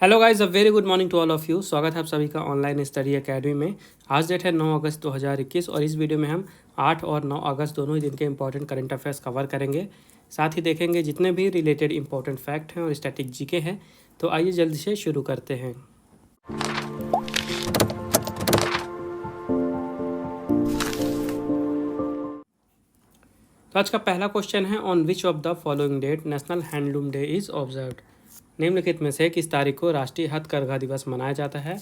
Hello guys, a very good morning to all of you. स्वागत है आप सभी का ऑनलाइन स्टडी एकेडमी में। आज डेट है 9 अगस्त 2021 और इस वीडियो में हम 8 और 9 अगस्त दोनों ही दिन के इंपॉर्टेंट करंट अफेयर्स कवर करेंगे। साथ ही देखेंगे जितने भी रिलेटेड इंपॉर्टेंट फैक्ट हैं और स्टैटिक जीके हैं। तो आइए जल्दी से शुरू करते हैं। तो आज का पहला क्वेश्चन है, on which of the following date national handloom day is observed. निम्नलिखित में से किस तारीख को राष्ट्रीय हथकरघा दिवस मनाया जाता है।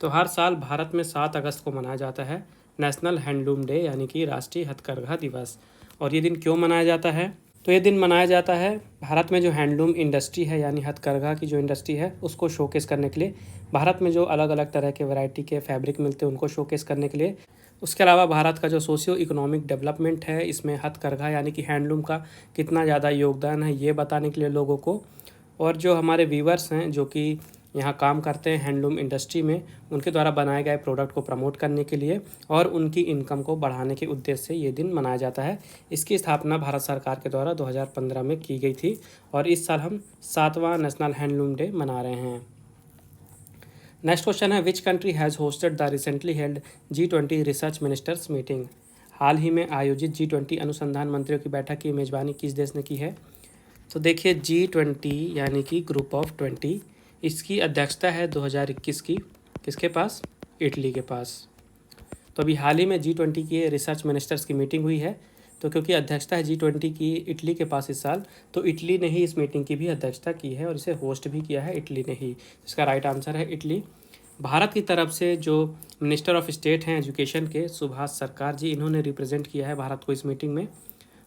तो हर साल भारत में 7 अगस्त को मनाया जाता है नेशनल हैंडलूम डे यानी कि राष्ट्रीय हथकरघा दिवस। और ये दिन क्यों मनाया जाता है? तो ये दिन मनाया जाता है भारत में जो हैंडलूम इंडस्ट्री है यानी हथकरघा की जो इंडस्ट्री है उसको शोकेस करने के लिए। भारत में जो अलग अलग तरह के वैरायटी के फैब्रिक मिलते हैं उनको शोकेस करने के लिए। उसके अलावा भारत का जो सोशियो इकोनॉमिक डेवलपमेंट है इसमें हथकरघा यानी कि हैंडलूम का कितना ज़्यादा योगदान है ये बताने के लिए लोगों को। और जो हमारे व्यूवर्स हैं जो कि यहाँ काम करते हैं हैंडलूम इंडस्ट्री में, उनके द्वारा बनाए गए प्रोडक्ट को प्रमोट करने के लिए और उनकी इनकम को बढ़ाने के उद्देश्य से ये दिन मनाया जाता है। इसकी स्थापना भारत सरकार के द्वारा 2015 में की गई थी और इस साल हम 7वां नेशनल हैंडलूम डे मना रहे हैं। नेक्स्ट क्वेश्चन है, which country has hosted the recently held G20 research ministers meeting. हाल ही में आयोजित G20 अनुसंधान मंत्रियों की बैठक की मेज़बानी किस देश ने की है? तो देखिए G20 यानी कि ग्रुप ऑफ 20, इसकी अध्यक्षता है 2021 की किसके पास? इटली के पास। तो अभी हाल ही में G20 की रिसर्च मिनिस्टर्स की मीटिंग हुई है। तो क्योंकि अध्यक्षता है G20 की इटली के पास इस साल, तो इटली ने ही इस मीटिंग की भी अध्यक्षता की है और इसे होस्ट भी किया है इटली ने ही। इसका राइट आंसर है इटली। भारत की तरफ से जो मिनिस्टर ऑफ स्टेट हैं एजुकेशन के, सुभाष सरकार जी, इन्होंने रिप्रेजेंट किया है भारत को इस मीटिंग में।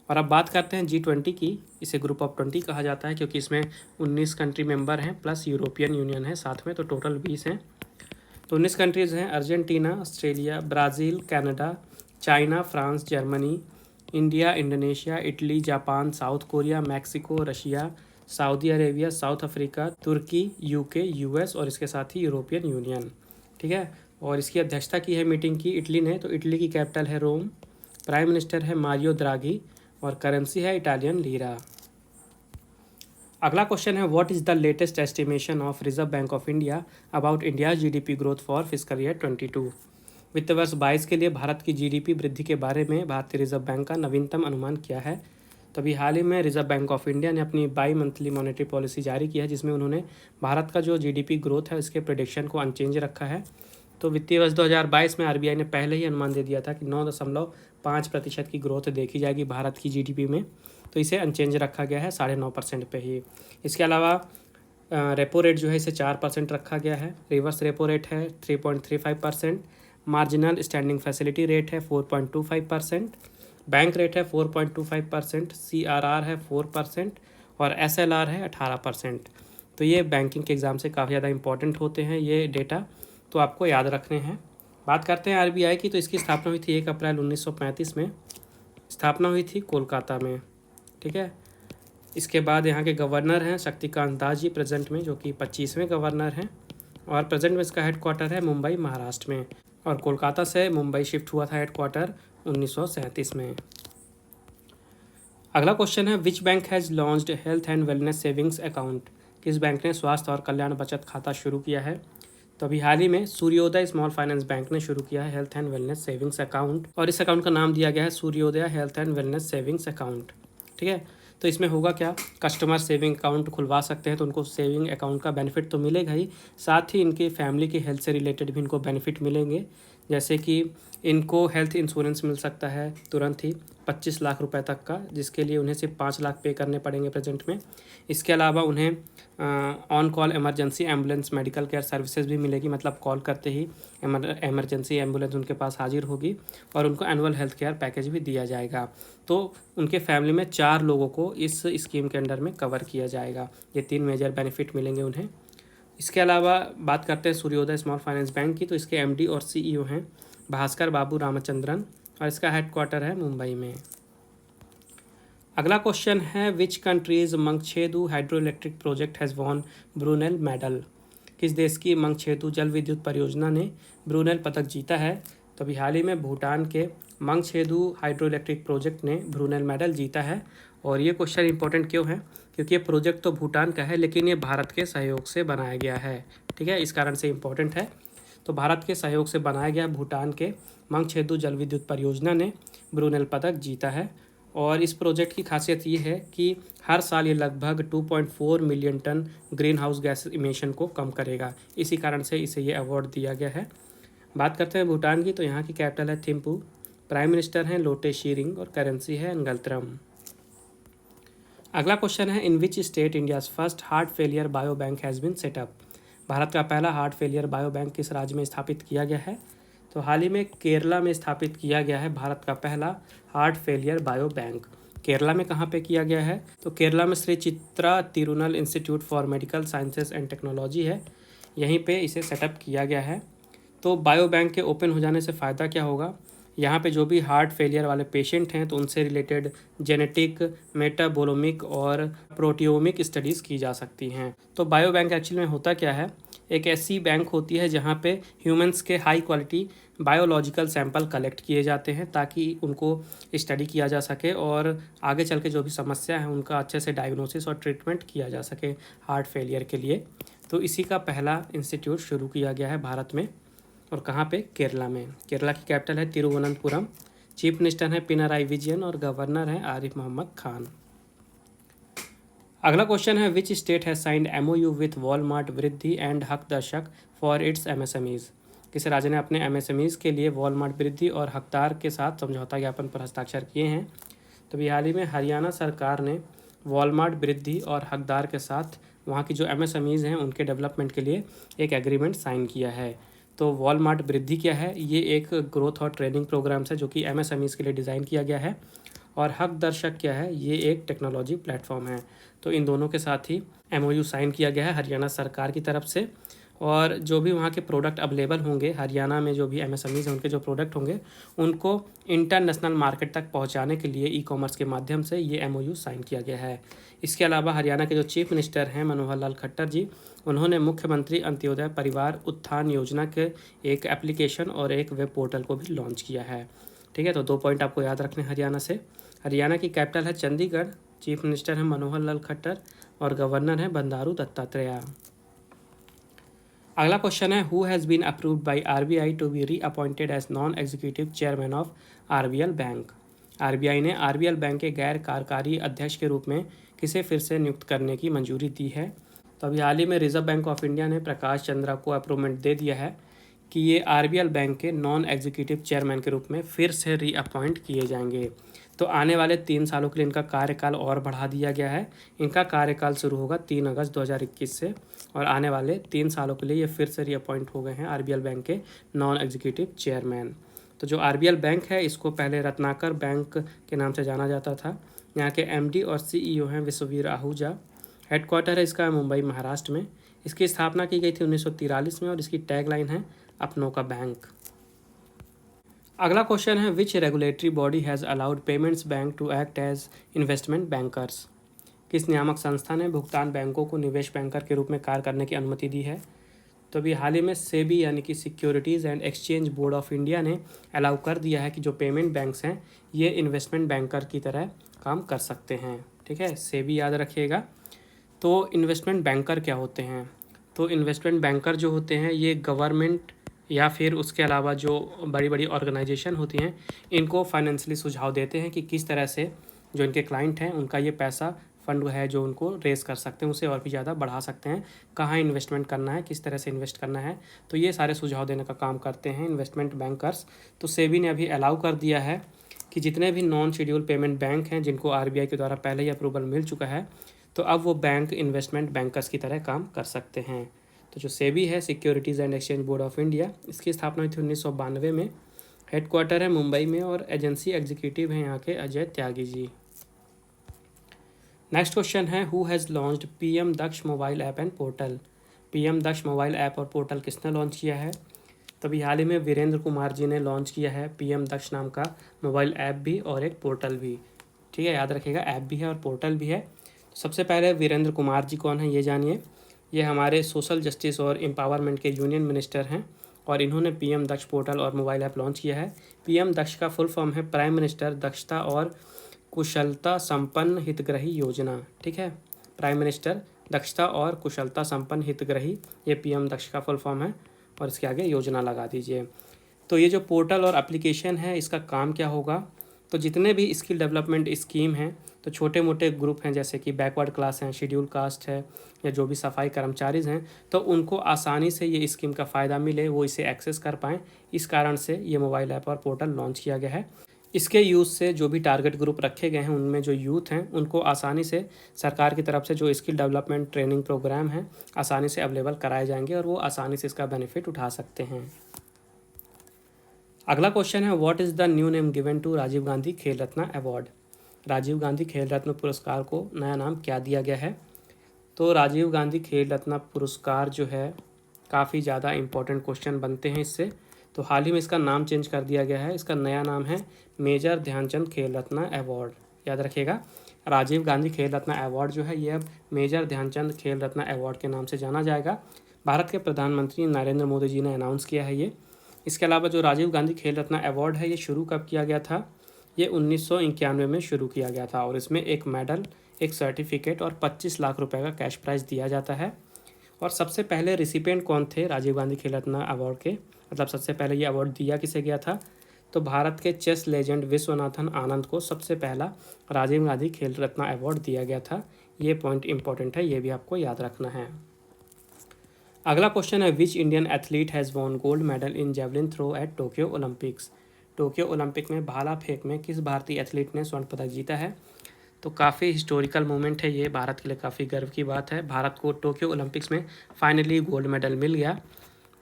और अब बात करते हैं G20 की। इसे ग्रुप ऑफ 20 कहा जाता है क्योंकि इसमें 19 कंट्री मेंबर हैं प्लस यूरोपियन यूनियन है साथ में, तो टोटल 20 हैं। तो 19 कंट्रीज़ हैं, Argentina, Australia, Brazil, Canada, China, France, Germany, India, Indonesia, Italy, Japan, South Korea, Mexico, Russia, Saudi Arabia, South Africa, तुर्की, यूके, यूएस और इसके साथ ही यूरोपियन यूनियन। ठीक है। और इसकी अध्यक्षता की है मीटिंग की इटली ने। तो इटली की कैपिटल है रोम, प्राइम मिनिस्टर है मारियो द्रागी और करेंसी है इटालियन लीरा। अगला क्वेश्चन है, what is the latest estimation of reserve bank of India about India GDP growth for fiscal year 22। वित्त वर्ष 22 के लिए भारत की जीडीपी वृद्धि के बारे में भारतीय रिजर्व बैंक का नवीनतम अनुमान क्या है? तो अभी हाल ही में रिजर्व बैंक ऑफ इंडिया ने अपनी बाई मंथली मॉनेटरी पॉलिसी जारी की है जिसमें उन्होंने भारत का जो जीडीपी ग्रोथ है इसके प्रेडिक्शन को अनचेंज रखा है। तो वित्तीय वर्ष 2022 में आरबीआई ने पहले ही अनुमान दे दिया था कि 9.5% की ग्रोथ देखी जाएगी भारत की जीडीपी में, तो इसे अनचेंज रखा गया है 9.5% पे ही। इसके अलावा रेपो रेट जो है इसे 4% रखा गया है। रिवर्स रेपो रेट है 3.35%। मार्जिनल स्टैंडिंग फैसिलिटी रेट है 4.25%। बैंक रेट है 4.25%। CRR है 4% और SLR है 18%। तो ये बैंकिंग के एग्ज़ाम से काफ़ी ज़्यादा इंपॉर्टेंट होते हैं ये डेटा, तो आपको याद रखने हैं। बात करते हैं आरबीआई की। तो इसकी स्थापना हुई थी 1 अप्रैल 1935 में, स्थापना हुई थी कोलकाता में। ठीक है। इसके बाद यहाँ के गवर्नर हैं शक्तिकांत दास जी प्रेजेंट में, जो कि 25वें गवर्नर हैं और प्रेजेंट में इसका हेडक्वार्टर है मुंबई महाराष्ट्र में। और कोलकाता से मुंबई शिफ्ट हुआ था हेडक्वार्टर 1937 में। अगला क्वेश्चन है, which bank has launched health and wellness savings account. किस बैंक ने स्वास्थ्य और कल्याण बचत खाता शुरू किया है? तो अभी हाल ही में सूर्योदय स्मॉल फाइनेंस बैंक ने शुरू किया है health and wellness savings account और इस अकाउंट का नाम दिया गया है सूर्योदय health and wellness savings account. ठीक है। तो इसमें होगा क्या, कस्टमर सेविंग अकाउंट खुलवा सकते हैं तो उनको सेविंग अकाउंट का बेनिफिट तो मिलेगा ही, साथ ही इनके फैमिली के हेल्थ से रिलेटेड भी इनको बेनिफिट मिलेंगे। जैसे कि इनको हेल्थ इंश्योरेंस मिल सकता है तुरंत ही 25 लाख रुपए तक का, जिसके लिए उन्हें सिर्फ 5 लाख पे करने पड़ेंगे प्रेजेंट में। इसके अलावा उन्हें on call emergency ambulance medical care services भी मिलेगी, मतलब कॉल करते ही इमरजेंसी एम्बुलेंस उनके पास हाजिर होगी और उनको एनुअल हेल्थ केयर पैकेज भी दिया जाएगा। तो उनके फैमिली में 4 लोगों को इस स्कीम के अंडर में कवर किया जाएगा। ये 3 मेजर बेनिफिट मिलेंगे उन्हें। इसके अलावा बात करते हैं सूर्योदय स्मॉल फाइनेंस बैंक की। तो इसके MD और CEO हैं भास्कर बाबू रामचंद्रन और इसका हेडक्वार्टर है मुंबई में। अगला क्वेश्चन है, which countries Mangdechhu hydro electric project has won Brunel medal. किस देश की मंगछेदु जल विद्युत परियोजना ने ब्रूनेल पदक जीता है? तो अभी हाल ही में भूटान के मंगछेदु हाइड्रो इलेक्ट्रिक प्रोजेक्ट ने ब्रूनेल मेडल जीता है। और ये क्वेश्चन इंपॉर्टेंट क्यों है? क्योंकि ये प्रोजेक्ट तो भूटान का है लेकिन ये भारत के सहयोग से बनाया गया है। ठीक है, इस कारण से इम्पोर्टेंट है। तो भारत के सहयोग से बनाया गया भूटान के मंगछेदु जल विद्युत परियोजना ने ब्रूनेल पदक जीता है। और इस प्रोजेक्ट की खासियत ये है कि हर साल ये लगभग 2.4 million ton green house gas emission को कम करेगा। इसी कारण से इसे ये अवार्ड दिया गया है। बात करते हैं भूटान की, तो यहाँ की कैपिटल है थिम्पू, प्राइम मिनिस्टर हैं लोटे शेरिंग और करेंसी है नगल्त्रम। अगला क्वेश्चन है, in which state India's first heart failure bio bank has been set up. Bharat का पहला हार्ट फेलियर बायो बैंक किस राज्य में स्थापित किया गया है। तो हाल ही में केरला में स्थापित किया गया है भारत का पहला heart failure bio bank. Kerala में कहाँ पे किया गया है, तो केरला में Shri Chitra Tirunal institute for medical sciences and technology है, यहीं पे इसे सेटअप किया गया है। तो बायो बैंक के ओपन हो जाने से फ़ायदा क्या होगा, यहाँ पे जो भी हार्ट फेलियर वाले पेशेंट हैं तो उनसे रिलेटेड जेनेटिक, मेटाबोलोमिक और प्रोटियोमिक स्टडीज़ की जा सकती हैं। तो बायो बैंक एक्चुअली में होता क्या है, एक ऐसी बैंक होती है जहाँ पे ह्यूमंस के high quality biological sample collect किए जाते हैं ताकि उनको स्टडी किया जा सके और आगे चल के जो भी समस्या है उनका अच्छे से डायग्नोसिस और ट्रीटमेंट किया जा सके हार्ट फेलियर के लिए। तो इसी का पहला इंस्टीट्यूट शुरू किया गया है भारत में, और कहाँ पे, केरला में। केरला की कैपिटल है तिरुवनंतपुरम, चीफ मिनिस्टर हैं पिनाराई विजयन और गवर्नर हैं आरिफ मोहम्मद खान। अगला क्वेश्चन है, which state has signed MOU with Walmart वृद्धि एंड हक दर्शक फॉर इट्स MSMEs। किस राज्य ने अपने MSMEs के लिए वॉलमार्ट वृद्धि और हकदार के साथ समझौता ज्ञापन पर हस्ताक्षर किए हैं। तो अभी हाल ही में हरियाणा सरकार ने वॉलमार्ट वृद्धि और हकदार के साथ वहाँ की जो MSMEs हैं उनके डेवलपमेंट के लिए एक एग्रीमेंट साइन किया है। तो वॉलमार्ट वृद्धि क्या है, ये एक ग्रोथ और ट्रेनिंग प्रोग्राम्स है जो कि MSMEs के लिए डिज़ाइन किया गया है। और हक दर्शक क्या है, ये एक टेक्नोलॉजी प्लेटफॉर्म है। तो इन दोनों के साथ ही MOU साइन किया गया है हरियाणा सरकार की तरफ से। और जो भी वहाँ के प्रोडक्ट अवेलेबल होंगे हरियाणा में, जो भी MSMEs हैं उनके जो प्रोडक्ट होंगे उनको इंटरनेशनल मार्केट तक पहुँचाने के लिए ई-कॉमर्स के माध्यम से ये MOU साइन किया गया है। इसके अलावा हरियाणा के जो चीफ मिनिस्टर हैं मनोहर लाल खट्टर जी, उन्होंने मुख्यमंत्री अंत्योदय परिवार उत्थान योजना के एक एप्लीकेशन और एक वेब पोर्टल को भी लॉन्च किया है। ठीक है, तो 2 पॉइंट आपको याद रखने हरियाणा से। हरियाणा की कैपिटल है चंडीगढ़, चीफ मिनिस्टर हैं मनोहर लाल खट्टर और गवर्नर हैं बंडारू दत्तात्रेय। अगला क्वेश्चन है, who has been approved by RBI to be reappointed as non executive chairman of RBL bank. RBI ने RBL बैंक के गैर कार्यकारी अध्यक्ष के रूप में किसे फिर से नियुक्त करने की मंजूरी दी है। तो अभी हाल ही में रिजर्व बैंक ऑफ इंडिया ने प्रकाश चंद्रा को अप्रूवमेंट दे दिया है कि ये RBL बैंक के नॉन एग्जीक्यूटिव चेयरमैन के रूप में फिर से रीअपॉइंट किए जाएंगे। तो आने वाले 3 सालों के लिए इनका कार्यकाल और बढ़ा दिया गया है। इनका कार्यकाल शुरू होगा 3 अगस्त 2021 से और आने वाले 3 सालों के लिए ये फिर से रीअपॉइंट हो गए हैं RBL बैंक के नॉन एग्जीक्यूटिव चेयरमैन। तो जो RBL बैंक है इसको पहले रत्नाकर बैंक के नाम से जाना जाता था। यहाँ के MD और CEO हैं विश्ववीर आहूजा। हेडक्वार्टर है इसका मुंबई महाराष्ट्र में। इसकी स्थापना की गई थी 1943 में और इसकी टैगलाइन है अपनों का बैंक। अगला क्वेश्चन है, which regulatory body has allowed payments bank to act as investment bankers. किस नियामक संस्था ने भुगतान बैंकों को निवेश बैंकर के रूप में कार्य करने की अनुमति दी है। तो अभी हाल ही में सेबी यानी कि securities and exchange board of India ने अलाउ कर दिया है कि जो पेमेंट बैंक्स हैं ये इन्वेस्टमेंट बैंकर की तरह काम कर सकते हैं। ठीक है, सेबी याद रखिएगा। तो इन्वेस्टमेंट बैंकर क्या होते हैं, तो इन्वेस्टमेंट बैंकर जो होते हैं ये गवर्नमेंट या फिर उसके अलावा जो बड़ी बड़ी ऑर्गेनाइजेशन होती हैं इनको फाइनेंशियली सुझाव देते हैं कि किस तरह से जो इनके क्लाइंट हैं उनका ये पैसा फंड है जो उनको रेस कर सकते हैं, उसे और भी ज़्यादा बढ़ा सकते हैं, कहाँ इन्वेस्टमेंट करना है, किस तरह से इन्वेस्ट करना है। तो ये सारे सुझाव देने का काम करते हैं इन्वेस्टमेंट बैंकर्स। तो सेबी ने अभी अलाउ कर दिया है कि जितने भी नॉन शेड्यूल पेमेंट बैंक हैं जिनको RBI के द्वारा पहले ही अप्रूवल मिल चुका है तो अब वो बैंक इन्वेस्टमेंट बैंकर्स की तरह काम कर सकते हैं। तो जो सेबी है securities and exchange board of India, इसकी स्थापना हुई थी 1992 में। हेडक्वार्टर है मुंबई में और एजेंसी एग्जीक्यूटिव हैं यहाँ के अजय त्यागी जी। नेक्स्ट क्वेश्चन है, who has launched PM Daksh mobile app and portal. PM Daksh mobile app और पोर्टल किसने लॉन्च किया है। तभी हाल ही में वीरेंद्र कुमार जी ने लॉन्च किया है PM दक्ष नाम का मोबाइल ऐप भी और एक पोर्टल भी। ठीक है, याद रखिएगा, ऐप भी है और पोर्टल भी है। सबसे पहले वीरेंद्र कुमार जी कौन है ये जानिए। ये हमारे सोशल जस्टिस और एम्पावरमेंट के यूनियन मिनिस्टर हैं और इन्होंने PM दक्ष पोर्टल और मोबाइल ऐप लॉन्च किया है। PM दक्ष का फुल फॉर्म है प्राइम मिनिस्टर दक्षता और कुशलता संपन्न हितग्राही योजना। ठीक है, प्राइम मिनिस्टर दक्षता और कुशलता संपन्न हितग्राही, ये पीएम दक्ष का फुल फॉर्म है, और इसके आगे योजना लगा दीजिए। तो ये जो पोर्टल और एप्लीकेशन है इसका काम क्या होगा, तो जितने भी स्किल डेवलपमेंट स्कीम हैं, तो छोटे मोटे ग्रुप हैं जैसे कि बैकवर्ड क्लास हैं, शेड्यूल कास्ट है, या जो भी सफाई कर्मचारीज हैं, तो उनको आसानी से ये स्कीम का फ़ायदा मिले, वो इसे एक्सेस कर पाएँ। इस कारण से ये मोबाइल ऐप और पोर्टल लॉन्च किया गया है। इसके यूज़ से जो भी टारगेट ग्रुप रखे गए हैं उनमें जो यूथ हैं उनको आसानी से सरकार की तरफ से जो स्किल डेवलपमेंट ट्रेनिंग प्रोग्राम हैं आसानी से अवेलेबल कराए जाएंगे और वो आसानी से इसका बेनिफिट उठा सकते हैं। अगला क्वेश्चन है, what is the new name given to Rajiv Gandhi Khel Ratna award. Rajiv Gandhi Khel रत्न पुरस्कार को नया नाम क्या दिया गया है। तो राजीव गांधी खेल रत्न पुरस्कार जो है काफ़ी ज़्यादा इंपॉर्टेंट क्वेश्चन बनते हैं इससे। तो हाल ही में इसका नाम चेंज कर दिया गया है, इसका नया नाम है मेजर ध्यानचंद खेल रत्न अवार्ड। याद रखिएगा, राजीव गांधी खेल रत्न अवार्ड जो है ये अब मेजर ध्यानचंद खेल रत्न अवार्ड के नाम से जाना जाएगा। भारत के प्रधानमंत्री नरेंद्र मोदी जी ने अनाउंस किया है ये। इसके अलावा जो राजीव गांधी खेल रत्न अवार्ड है ये शुरू कब किया गया था, ये 1991 में शुरू किया गया था, और इसमें एक मेडल, एक सर्टिफिकेट और 25 लाख रुपए का कैश प्राइज़ दिया जाता है। और सबसे पहले रिसिपेंट कौन थे राजीव गांधी खेल रत्न अवार्ड के, मतलब सबसे पहले ये अवार्ड दिया किसे गया था, तो भारत के चेस लेजेंड विश्वनाथन आनंद को सबसे पहला राजीव गांधी खेल रत्न अवार्ड दिया गया था। ये पॉइंट इंपॉर्टेंट है, ये भी आपको याद रखना है। अगला क्वेश्चन है, which Indian athlete has won gold medal in javelin throw at Tokyo Olympics. Tokyo Olympic में भाला फेंक में किस भारतीय एथलीट ने स्वर्ण पदक जीता है। तो काफ़ी हिस्टोरिकल मोमेंट है ये, भारत के लिए काफ़ी गर्व की बात है। भारत को टोक्यो ओलंपिक्स में फाइनली गोल्ड मेडल मिल गया।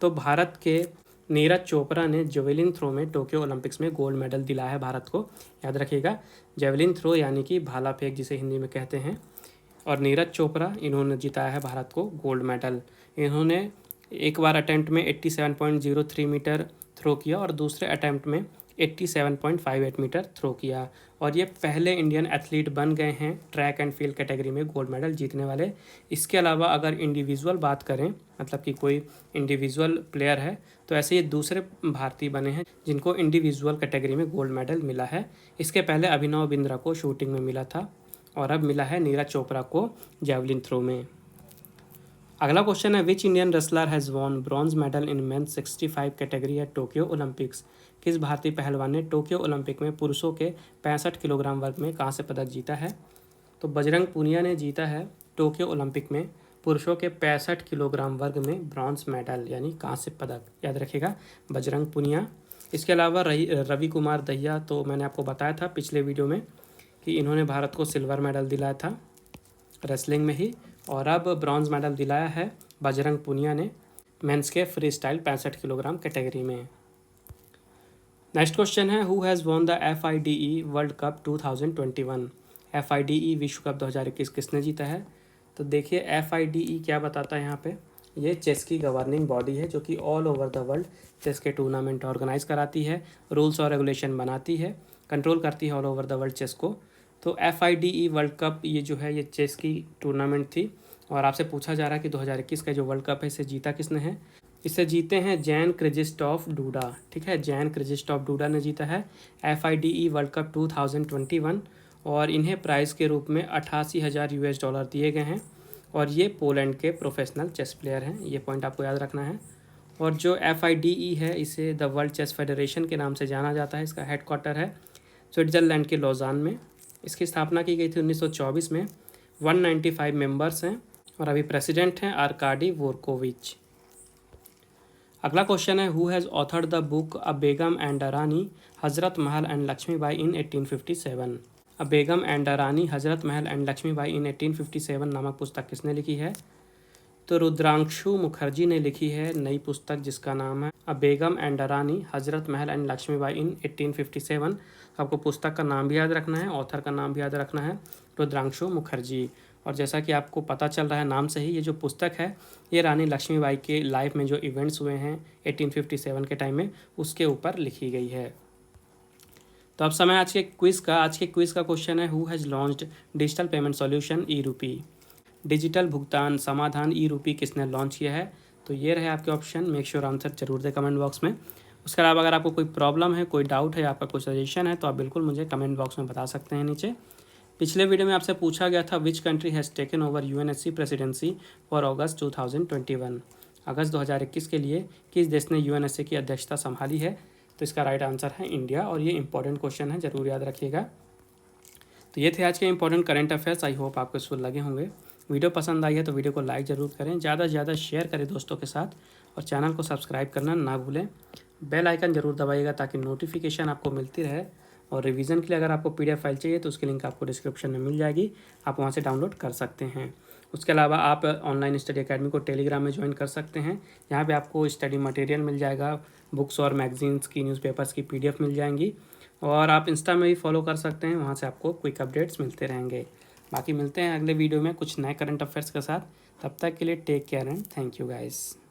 तो भारत के नीरज चोपड़ा ने जेवलिन थ्रो में टोक्यो ओलंपिक्स में गोल्ड मेडल दिलाया है भारत को। याद रखिएगा, जेवलिन थ्रो यानी कि भाला फेंक जिसे हिंदी में कहते हैं, और नीरज चोपड़ा इन्होंने जिताया है भारत को गोल्ड मेडल। इन्होंने एक बार अटैम्प्ट में 87.03 मीटर थ्रो किया और दूसरे अटैम्प्ट में 87.58 मीटर थ्रो किया, और ये पहले इंडियन एथलीट बन गए हैं ट्रैक एंड फील्ड कैटेगरी में गोल्ड मेडल जीतने वाले। इसके अलावा अगर इंडिविजुअल बात करें, मतलब कि कोई इंडिविजुअल प्लेयर है, तो ऐसे ये दूसरे भारतीय बने हैं जिनको इंडिविजुअल कैटेगरी में गोल्ड मेडल मिला है। इसके पहले अभिनव बिंद्रा को शूटिंग में मिला था, और अब मिला है नीरज चोपड़ा को जेवलिन थ्रो में। अगला क्वेश्चन है, which Indian wrestler has won bronze medal in men's 65 category at Tokyo Olympics. किस भारतीय पहलवान ने टोक्यो ओलंपिक में पुरुषों के 65 किलोग्राम वर्ग में कांस्य पदक जीता है। तो बजरंग पुनिया ने जीता है टोक्यो ओलंपिक में पुरुषों के 65 किलोग्राम वर्ग में ब्रॉन्ज मेडल यानी कांस्य पदक। याद रखिएगा, बजरंग पुनिया। इसके अलावा रवि कुमार दहिया, तो मैंने आपको बताया था पिछले वीडियो में कि इन्होंने भारत को सिल्वर मेडल दिलाया था रेसलिंग में ही, और अब ब्रॉन्ज मेडल दिलाया है बजरंग पुनिया ने मेंस के फ्री स्टाइल 65 किलोग्राम कैटेगरी में। नेक्स्ट क्वेश्चन है, who has won the FIDE world cup 2021। FIDE विश्व कप 2021 किसने जीता है। तो देखिए FIDE क्या बताता है यहाँ पे, ये चेस की गवर्निंग बॉडी है जो कि all over the world chess के टूर्नामेंट ऑर्गेनाइज कराती है, रूल्स और रेगुलेशन बनाती है, कंट्रोल करती है all over the world chess को। तो FIDE वर्ल्ड कप ये जो है ये चेस की टूर्नामेंट थी, और आपसे पूछा जा रहा है कि 2021 का जो वर्ल्ड कप है इसे जीता किसने है। इसे जीते हैं जैन क्रिजिस्टॉफ डूडा। ठीक है, जैन क्रिजिस्टॉफ डूडा ने जीता है FIDE वर्ल्ड कप 2021, और इन्हें प्राइज़ के रूप में $88,000 दिए गए हैं, और ये पोलैंड के प्रोफेशनल चेस प्लेयर हैं। ये पॉइंट आपको याद रखना है। और जो FIDE है इसे द वर्ल्ड चेस फेडरेशन के नाम से जाना जाता है। इसका हेडक्वार्टर है स्विट्ज़रलैंड के लॉजान में। इसकी स्थापना की गई थी 1924 में। 195 मेंबर्स हैं, और अभी प्रेसिडेंट हैं आर्काडी वोरकोविच। अगला क्वेश्चन है, who has authored the book a Begum and a Rani Hazrat Mahal and Lakshmibai in 1857। A Begum and a Rani Hazrat Mahal and Lakshmibai in 1857 नामक पुस्तक किसने लिखी है। तो रुद्रांशु मुखर्जी ने लिखी है नई पुस्तक जिसका नाम है अ Begum and a Rani Hazrat Mahal and Lakshmibai in 1857। आपको पुस्तक का नाम भी याद रखना है, ऑथर का नाम भी याद रखना है, रुद्रांशु मुखर्जी। और जैसा कि आपको पता चल रहा है नाम से ही, ये जो पुस्तक है ये रानी लक्ष्मीबाई के लाइफ में जो इवेंट्स हुए हैं 1857 के टाइम में उसके ऊपर लिखी गई है। तो अब समय आज के क्विज़ का। आज के क्विज़ का क्वेश्चन है, who has launched digital payment solution e-rupee. Digital भुगतान समाधान ई-रूपी किसने लॉन्च किया है। तो ये रहे आपके ऑप्शन, मेक श्योर आंसर जरूर दें कमेंट बॉक्स में। उसके अलावा अगर आपको कोई प्रॉब्लम है, कोई डाउट है, आपका कोई सजेशन है, तो आप बिल्कुल मुझे कमेंट बॉक्स में बता सकते हैं नीचे। पिछले वीडियो में आपसे पूछा गया था which country has taken over UNSC presidency for August 2021। अगस्त 2021 के लिए किस देश ने यूएनएससी की अध्यक्षता संभाली है? तो इसका राइट आंसर है इंडिया, और ये इंपॉर्टेंट क्वेश्चन है, ज़रूर याद रखिएगा। तो ये थे आज के important current affairs. I hope आपको इसको लगे होंगे। वीडियो पसंद आई है तो वीडियो को लाइक ज़रूर करें, ज़्यादा से ज़्यादा शेयर करें दोस्तों के साथ, और चैनल को सब्सक्राइब करना ना भूलें। बेल आइकन ज़रूर दबाइएगा ताकि नोटिफिकेशन आपको मिलती रहे। और रिवीजन के लिए अगर आपको PDF फाइल चाहिए तो उसकी लिंक आपको डिस्क्रिप्शन में मिल जाएगी, आप वहाँ से डाउनलोड कर सकते हैं। उसके अलावा आप ऑनलाइन स्टडी अकेडमी को टेलीग्राम में ज्वाइन कर सकते हैं। यहाँ पे आपको स्टडी मटेरियल मिल जाएगा, बुक्स और मैगजीन्स की, न्यूज़पेपर्स की PDF मिल जाएंगी। और आप इंस्टा में भी फॉलो कर सकते हैं, वहाँ से आपको क्विक अपडेट्स मिलते रहेंगे। बाकी मिलते हैं अगले वीडियो में कुछ नए करंट अफेयर्स के साथ। तब तक के लिए take care and thank you guys.